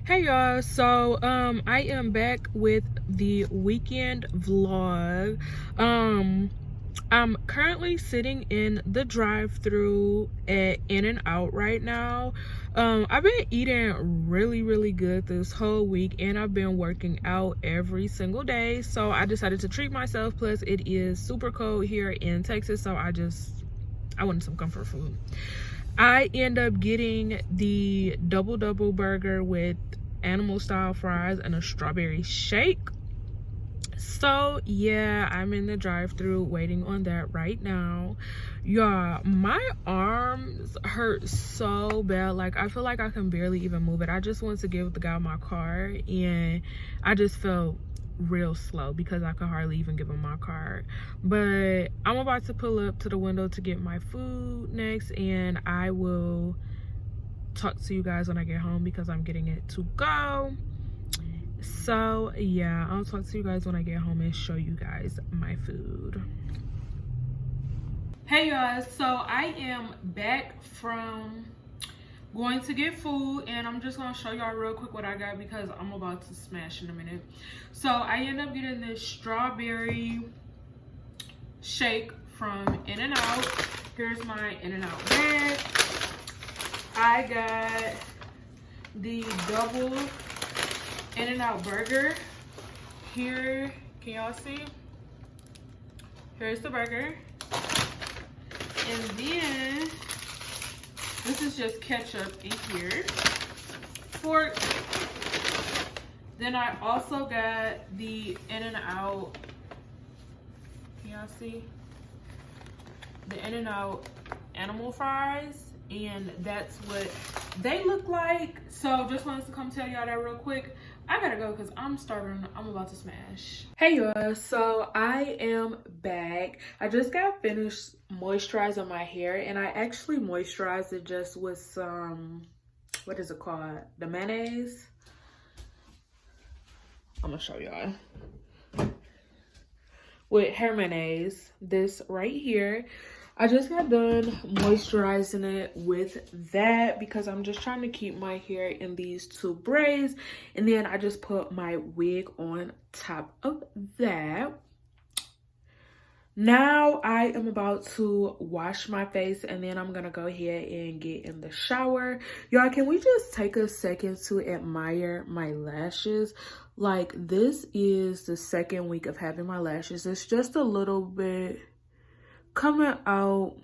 Hey y'all, so I am back with the weekend vlog. I'm currently sitting in the drive-through at In-N-Out right now. I've been eating really good this whole week, and I've been working out every single day, so I decided to treat myself. Plus it is super cold here in Texas, so I wanted some comfort food. I end up getting the double burger with animal style fries and a strawberry shake. So yeah, I'm in the drive-through waiting on that right now. Y'all, my arms hurt so bad. Like, I feel like I can barely even move it. I just went to give the guy my card, and I just felt real slow because I could hardly even give him my card. But I'm about to pull up to the window to get my food next, and I will talk to you guys when I get home because I'm getting it to go. So yeah, I'll talk to you guys when I get home and show you guys my food. Hey guys, so I am back from going to get food, and I'm just gonna show y'all real quick what I got because I'm about to smash in a minute. So I end up getting this strawberry shake from In-N-Out. Here's my In-N-Out bag. I got the double In-N-Out burger. Here, can y'all see? Here's the burger. And then, this is just ketchup in here. Fork. Then I also got the In-N-Out, can y'all see? The In-N-Out animal fries. And that's what they look like. So just wanted to come tell y'all that real quick. I gotta go because I'm starving. I'm about to smash. Hey y'all, so I am back. I just got finished moisturizing my hair, and I actually moisturized it just with some, what is it called? The mayonnaise. I'm gonna show y'all. With hair mayonnaise, this right here. I just got done moisturizing it with that because I'm just trying to keep my hair in these two braids. And then I just put my wig on top of that. Now I am about to wash my face, and then I'm gonna go ahead and get in the shower. Y'all, can we just take a second to admire my lashes? Like, this is the second week of having my lashes. It's just a little bit coming out,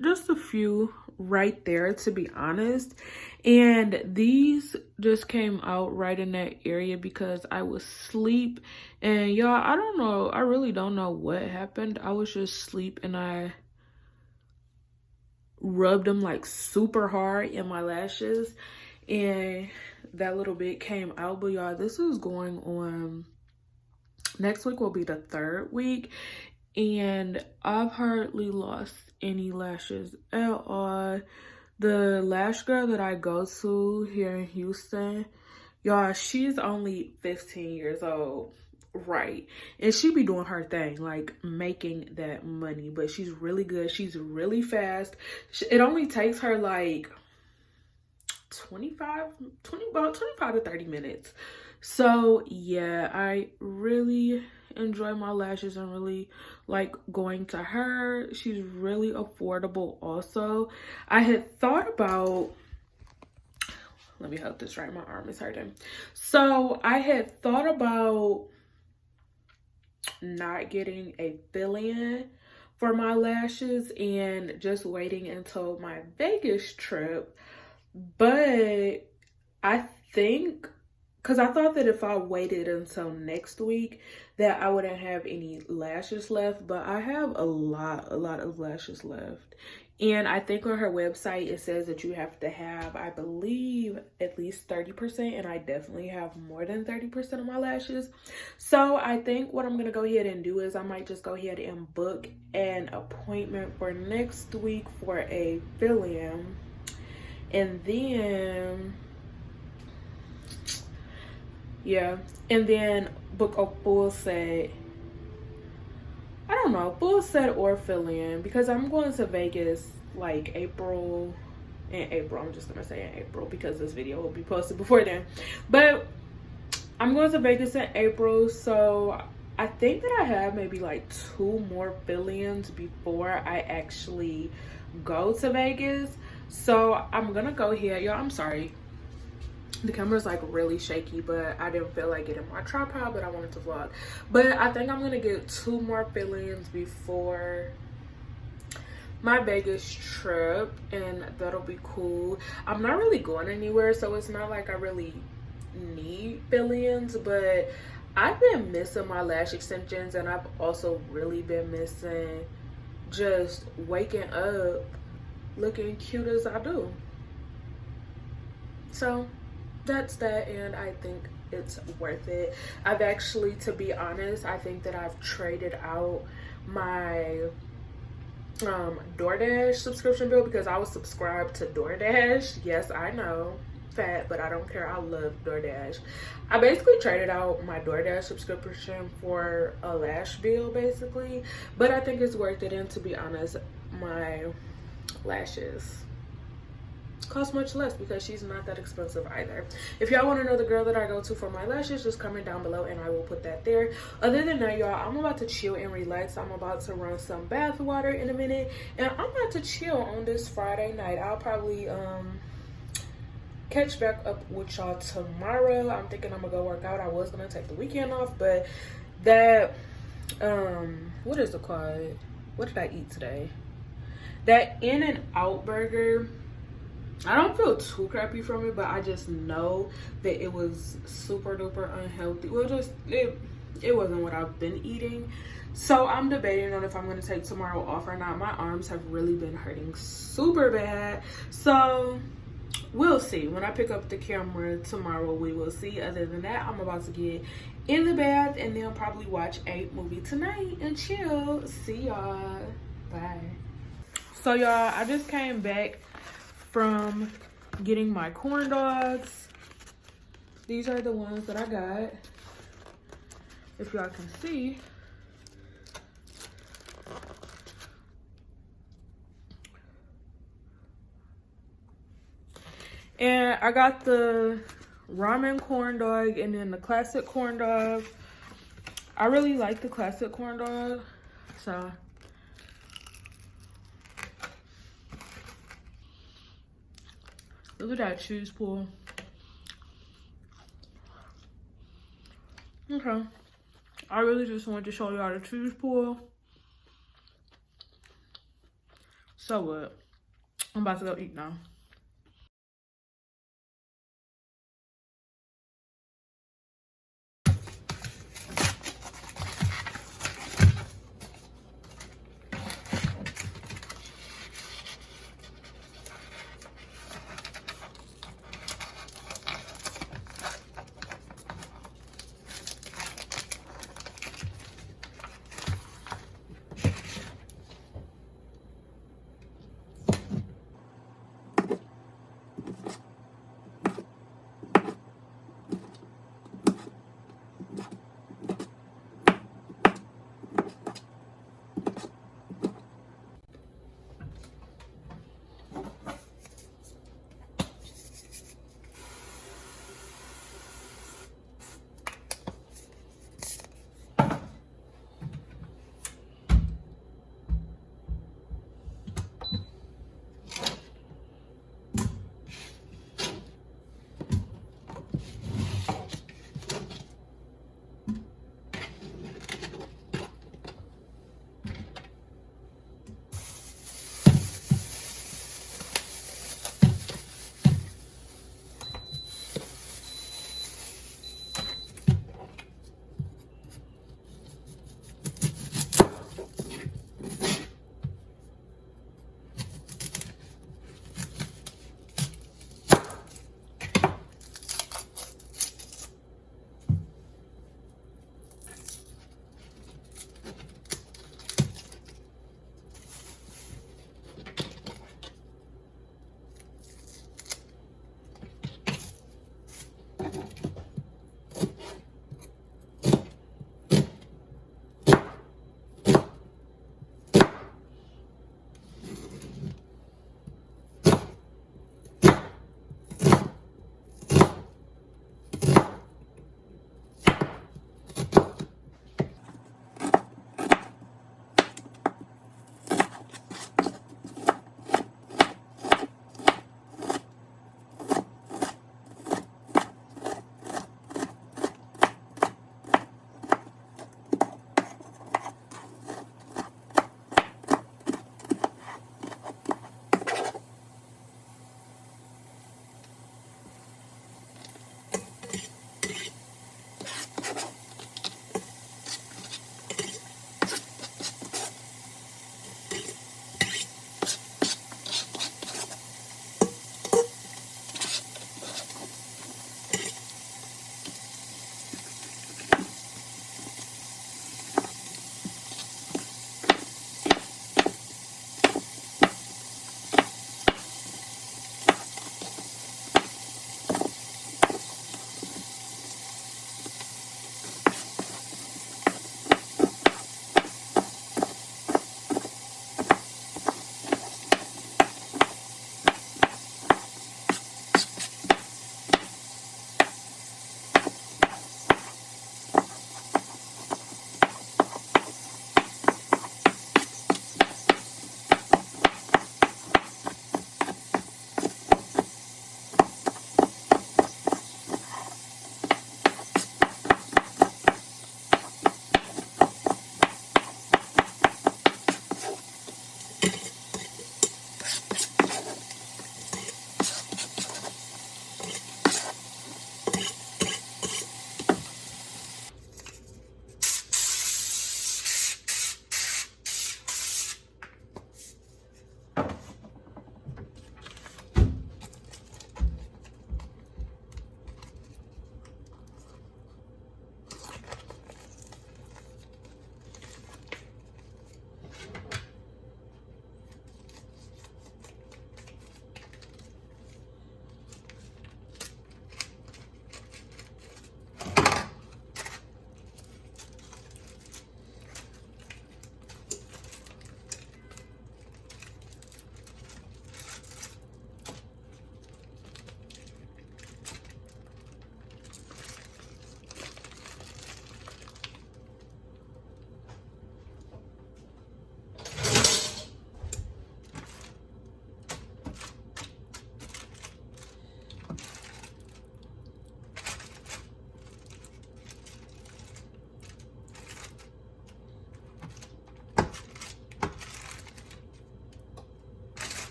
just a few right there, to be honest. And these just came out right in that area because I was asleep. And y'all, I don't know, I really don't know what happened. I was just asleep and I rubbed them like super hard in my lashes, and that little bit came out. But y'all, this is going on, next week will be the third week, and I've hardly lost any lashes at all. The lash girl that I go to here in Houston, y'all, she's only 15 years old, right? And she be doing her thing, like making that money. But she's really good. She's really fast. It only takes her like about 25 to 30 minutes. So yeah, I really enjoy my lashes and really like going to her. She's really affordable also. I had thought about, let me hold this right, my arm is hurting. So I had thought about not getting a fill-in for my lashes and just waiting until my Vegas trip. But I think, because I thought that if I waited until next week that I wouldn't have any lashes left, but I have a lot of lashes left. And I think on her website it says that you have to have, I believe, at least 30%, and I definitely have more than 30% of my lashes. So I think what I'm gonna go ahead and do is I might just go ahead and book an appointment for next week for a fill-in, and then yeah, and then book a full set. I don't know, full set or fill in, because I'm going to Vegas like April in April. I'm just gonna say in April because this video will be posted before then. But I'm going to Vegas in April, so I think that I have maybe like 2 more fill-ins before I actually go to Vegas. So I'm gonna go here, y'all. I'm sorry, the camera's like really shaky, but I didn't feel like getting my tripod, but I wanted to vlog. But I think I'm gonna get 2 more fill-ins before my Vegas trip, and that'll be cool. I'm not really going anywhere, so it's not like I really need fill-ins, but I've been missing my lash extensions, and I've also really been missing just waking up looking cute as I do. So that's that, and I think it's worth it. I've actually, to be honest, I think that I've traded out my DoorDash subscription bill, because I was subscribed to DoorDash. Yes, I know, fat, but I don't care. I love DoorDash. I basically traded out my DoorDash subscription for a lash bill basically, but I think it's worth it. And to be honest, my lashes cost much less because she's not that expensive either. If y'all want to know the girl that I go to for my lashes, just comment down below and I will put that there. Other than that, y'all, I'm about to chill and relax. I'm about to run some bath water in a minute, and I'm about to chill on this Friday night. I'll probably catch back up with y'all tomorrow. I'm thinking I'm gonna go work out. I was gonna take the weekend off, but that what is it called? What did I eat today? That In-N-Out burger, I don't feel too crappy from it, but I just know that it was super duper unhealthy. Well, just it wasn't what I've been eating. So I'm debating on if I'm going to take tomorrow off or not. My arms have really been hurting super bad. So we'll see. When I pick up the camera tomorrow, we will see. Other than that, I'm about to get in the bath and then probably watch a movie tonight and chill. See y'all. Bye. So y'all, I just came back from getting my corn dogs. These are the ones that I got, if y'all can see. And I got the ramen corn dog and then the classic corn dog. I really like the classic corn dog, so look at that cheese pull. Okay. I really just wanted to show y'all the cheese pull. So what? I'm about to go eat now.